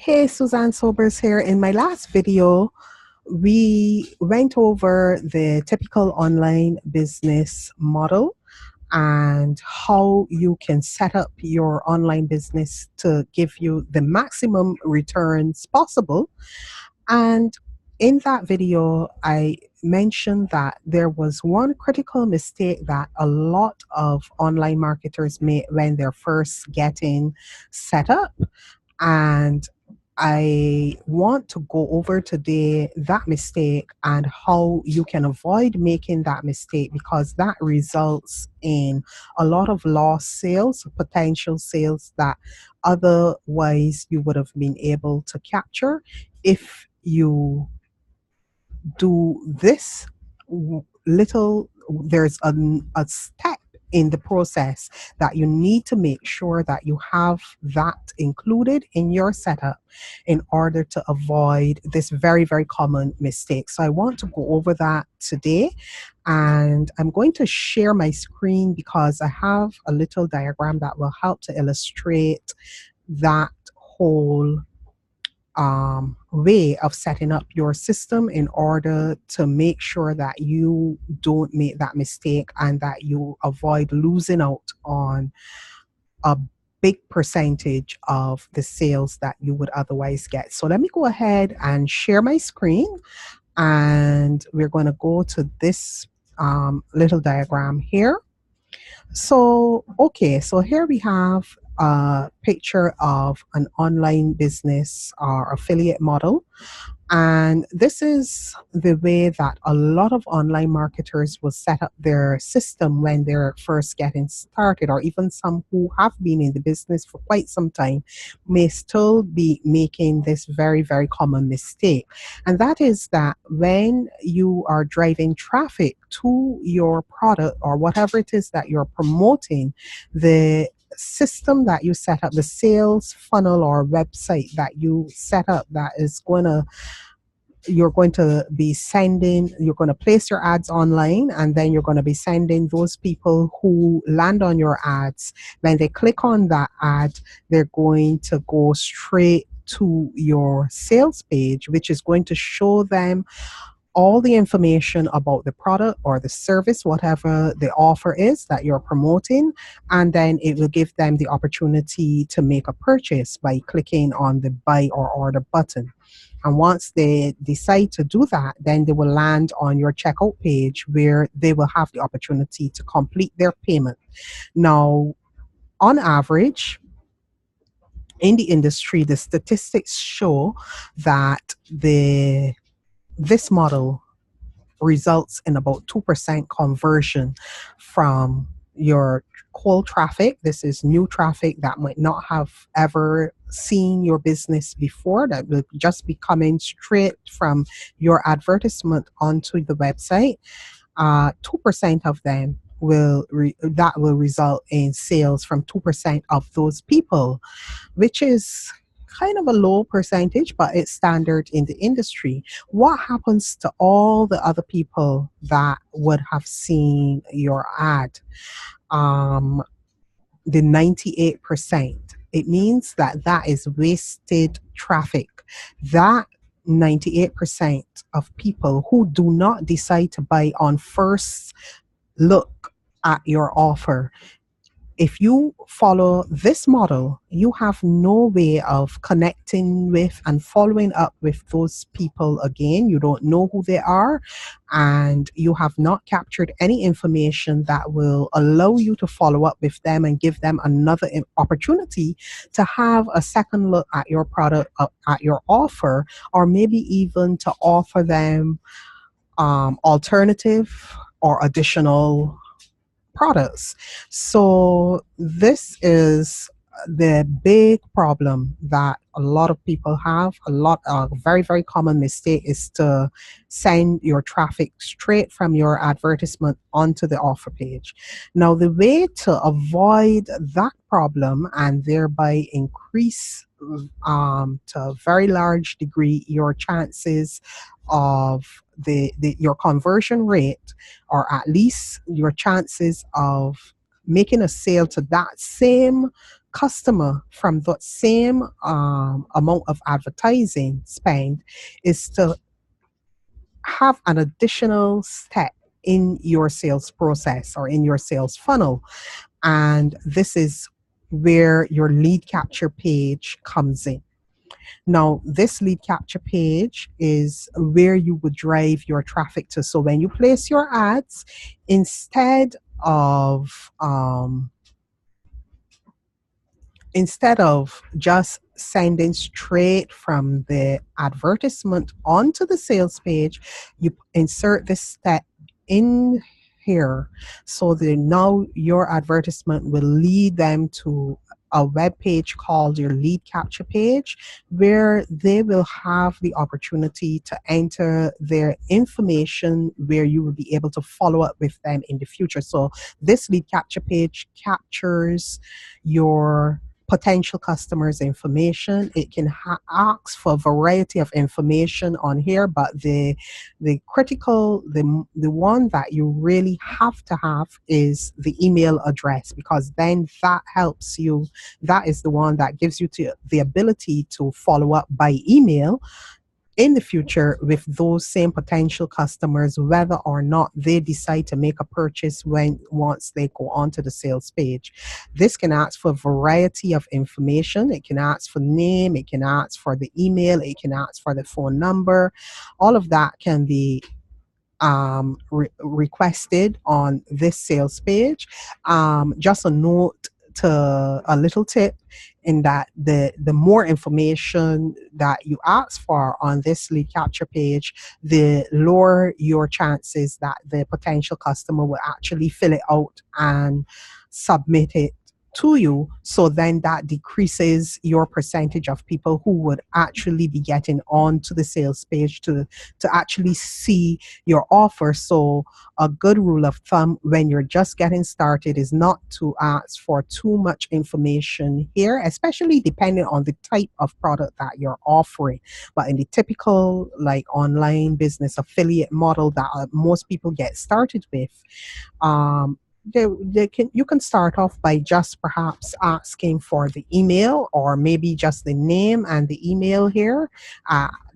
Hey, Suzanne Sobers here. In my last video, we went over the typical online business model and how you can set up your online business to give you the maximum returns possible. And in that video, I mentioned that there was one critical mistake that a lot of online marketers make when they're first getting set up. And I want to go over today that mistake and how you can avoid making that mistake, because that results in a lot of lost sales, potential sales that otherwise you would have been able to capture if you do this little. There's a step in the process that you need to make sure that you have that included in your setup in order to avoid this very, very common mistake. So I want to go over that today, and I'm going to share my screen because I have a little diagram that will help to illustrate that whole way of setting up your system in order to make sure that you don't make that mistake and that you avoid losing out on a big percentage of the sales that you would otherwise get. So let me go ahead and share my screen, and we're going to go to this little diagram here. So, okay, so here we have a picture of an online business or affiliate model. And this is the way that a lot of online marketers will set up their system when they're first getting started, or even some who have been in the business for quite some time may still be making this very, very common mistake. And that is that when you are driving traffic to your product or whatever it is that you're promoting, the system that you set up, the sales funnel or website that you set up, that is going to you're going to be sending, you're going to place your ads online, and then you're going to be sending those people who land on your ads. When they click on that ad, they're going to go straight to your sales page, which is going to show them all the information about the product or the service, whatever the offer is that you're promoting, and then it will give them the opportunity to make a purchase by clicking on the buy or order button. And once they decide to do that, then they will land on your checkout page where they will have the opportunity to complete their payment. Now, on average, in the industry, the statistics show that this model results in about 2% conversion from your cold traffic. This is new traffic that might not have ever seen your business before, that will just be coming straight from your advertisement onto the website. 2% of them will result in sales from 2% of those people, which is kind of a low percentage, but it's standard in the industry. What happens to all the other people that would have seen your ad? The 98%. It means that that is wasted traffic. That 98% of people who do not decide to buy on first look at your offer, if you follow this model, you have no way of connecting with and following up with those people again. You don't know who they are, and you have not captured any information that will allow you to follow up with them and give them another opportunity to have a second look at your product, at your offer, or maybe even to offer them alternative or additional products. So this is the big problem that a lot of people have. A very, very common mistake is to send your traffic straight from your advertisement onto the offer page. Now, the way to avoid that problem and thereby increase to a very large degree your chances of your conversion rate, or at least your chances of making a sale to that same customer from that same amount of advertising spend is to have an additional step in your sales process or in your sales funnel. And this is where your lead capture page comes in. Now, this lead capture page is where you would drive your traffic to. So when you place your ads, instead of just sending straight from the advertisement onto the sales page, you insert this step in here so that now your advertisement will lead them to a web page called your lead capture page, where they will have the opportunity to enter their information, where you will be able to follow up with them in the future. So this lead capture page captures your potential customers' information. It can ask for a variety of information on here, but the critical, the one that you really have to have is the email address, because then that helps you. That is the one that gives you the ability to follow up by email in the future with those same potential customers, whether or not they decide to make a purchase once they go onto the sales page. This can ask for a variety of information. It can ask for name, it can ask for the email, it can ask for the phone number. All of that can be requested on this sales page. Just a note, to a little tip, in that the more information that you ask for on this lead capture page, the lower your chances that the potential customer will actually fill it out and submit it to you. So then that decreases your percentage of people who would actually be getting onto the sales page to actually see your offer. So a good rule of thumb when you're just getting started is not to ask for too much information here, especially depending on the type of product that you're offering. But in the typical like online business affiliate model that most people get started with, you can start off by just perhaps asking for the email, or maybe just the name and the email here,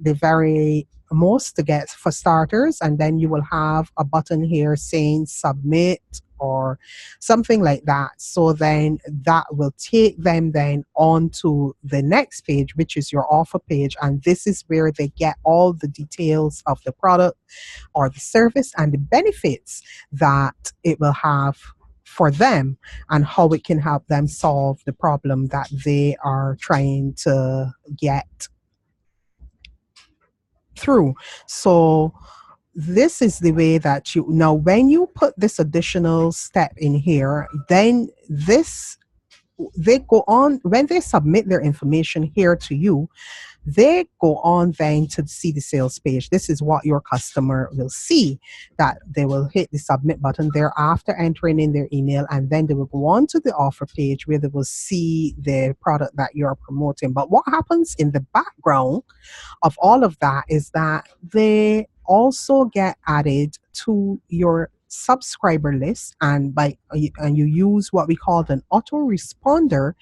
the very most to get for starters, and then you will have a button here saying submit or something like that. So then that will take them then on to the next page, which is your offer page, and this is where they get all the details of the product or the service and the benefits that it will have for them, and how it can help them solve the problem that they are trying to get through. So this is the way that you, now when you put this additional step in here, then they go on, when they submit their information here to you, they go on then to see the sales page. This is what your customer will see, that they will hit the submit button there after entering in their email, and then they will go on to the offer page where they will see the product that you're promoting. But what happens in the background of all of that is that they also get added to your subscriber list, and you use what we call an autoresponder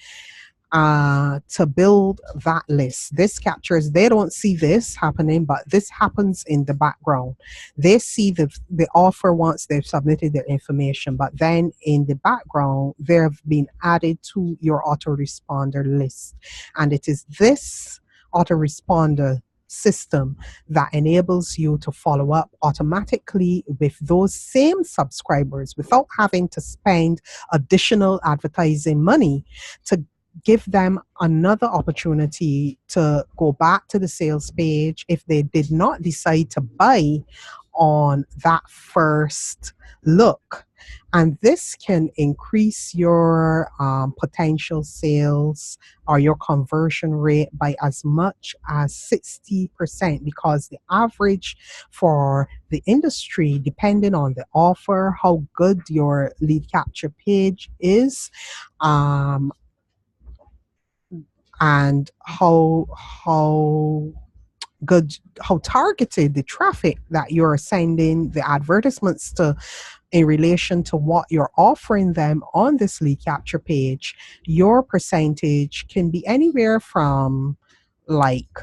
to build that list. This captures, they don't see this happening, but this happens in the background. They see the offer once they've submitted their information, but then in the background, they've been added to your autoresponder list. And it is this autoresponder system that enables you to follow up automatically with those same subscribers without having to spend additional advertising money, to give them another opportunity to go back to the sales page if they did not decide to buy on that first look. And this can increase your potential sales or your conversion rate by as much as 60%, because the average for the industry, depending on the offer, how good your lead capture page is, and how good, how targeted the traffic that you're sending the advertisements to in relation to what you're offering them on this lead capture page, your percentage can be anywhere from like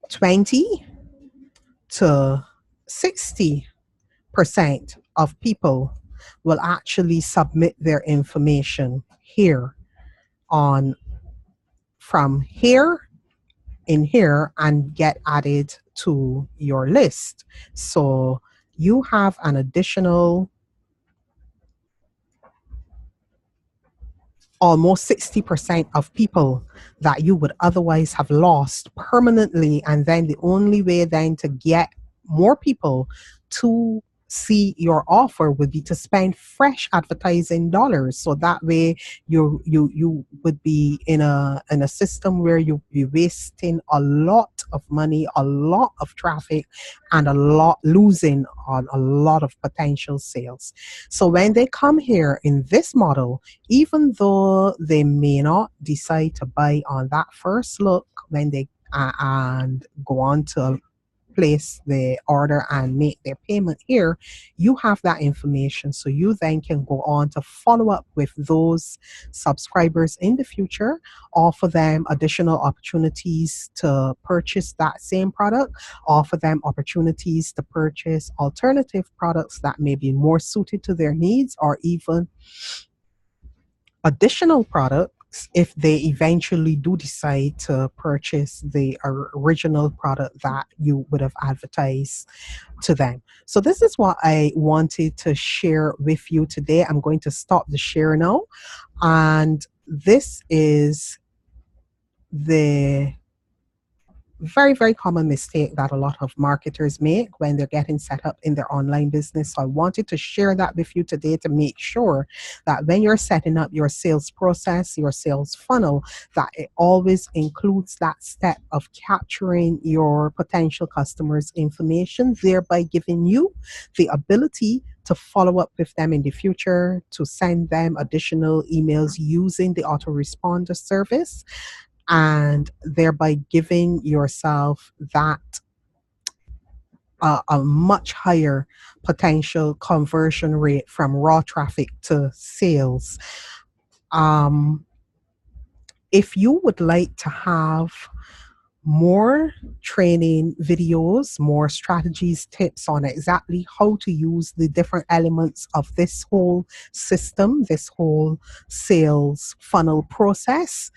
20 to 60% of people will actually submit their information here on from here in here and get added to your list. So you have an additional almost 60% of people that you would otherwise have lost permanently. And then the only way then to get more people to see your offer would be to spend fresh advertising dollars. So that way you would be in a system where you'll be wasting a lot of money, a lot of traffic, and a lot losing on a lot of potential sales. So when they come here in this model, even though they may not decide to buy on that first look when they and go on to place the order and make their payment here, you have that information. So you then can go on to follow up with those subscribers in the future, offer them additional opportunities to purchase that same product, offer them opportunities to purchase alternative products that may be more suited to their needs, or even additional products if they eventually do decide to purchase the original product that you would have advertised to them. So this is what I wanted to share with you today. I'm going to stop the share now. And this is the very, very common mistake that a lot of marketers make when they're getting set up in their online business. So I wanted to share that with you today to make sure that when you're setting up your sales process, your sales funnel, that it always includes that step of capturing your potential customers' information, thereby giving you the ability to follow up with them in the future, to send them additional emails using the autoresponder service, and thereby giving yourself that a much higher potential conversion rate from raw traffic to sales. If you would like to have more training videos, more strategies, tips on exactly how to use the different elements of this whole system, this whole sales funnel process,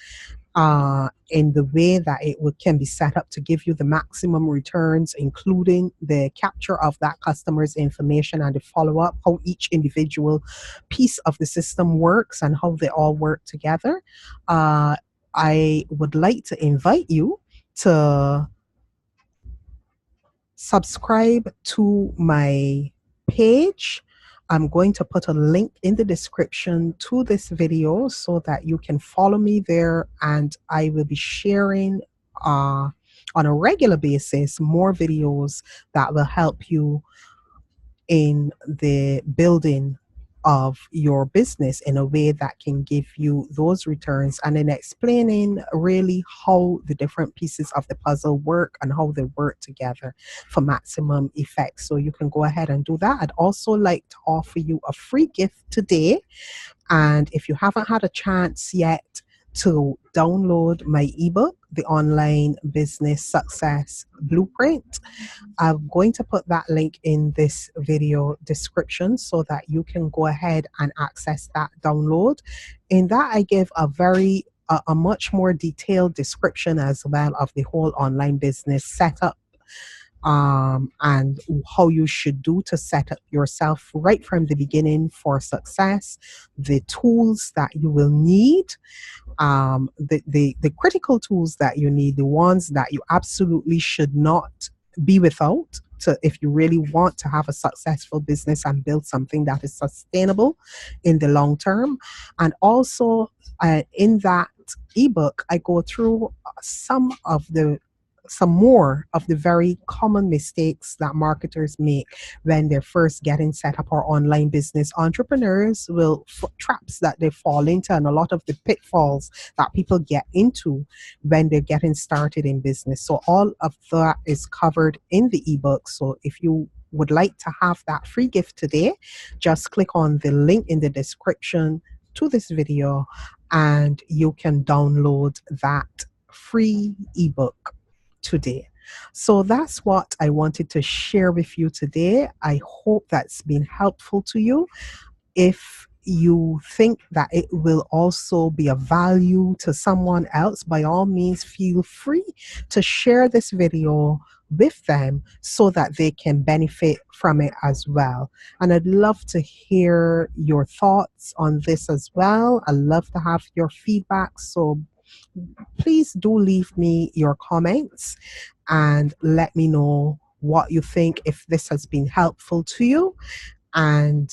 in the way that can be set up to give you the maximum returns, including the capture of that customer's information and the follow-up, how each individual piece of the system works and how they all work together. I would like to invite you to subscribe to my page. I'm going to put a link in the description to this video so that you can follow me there, and I will be sharing on a regular basis more videos that will help you in the building of your business in a way that can give you those returns, and in explaining really how the different pieces of the puzzle work and how they work together for maximum effect. So you can go ahead and do that. I'd also like to offer you a free gift today, and if you haven't had a chance yet to download my ebook, The Online Business Success Blueprint, I'm going to put that link in this video description so that you can go ahead and access that download. In that, I give a much more detailed description as well of the whole online business setup, and how you should do to set up yourself right from the beginning for success, the tools that you will need, the critical tools that you need, the ones that you absolutely should not be without if you really want to have a successful business and build something that is sustainable in the long term. And also in that ebook, I go through some of the some more of the very common mistakes that marketers make when they're first getting set up or online business. Entrepreneurs will traps that they fall into, and a lot of the pitfalls that people get into when they're getting started in business. So all of that is covered in the ebook. So if you would like to have that free gift today, just click on the link in the description to this video and you can download that free ebook today. So that's what I wanted to share with you today. I hope that's been helpful to you. If you think that it will also be of value to someone else, by all means, feel free to share this video with them so that they can benefit from it as well. And I'd love to hear your thoughts on this as well. I love to have your feedback. So please do leave me your comments and let me know what you think, if this has been helpful to you. And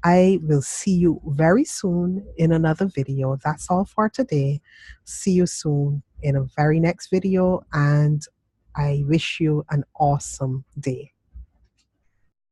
I will see you very soon in another video. That's all for today. See you soon in a very next video, and I wish you an awesome day.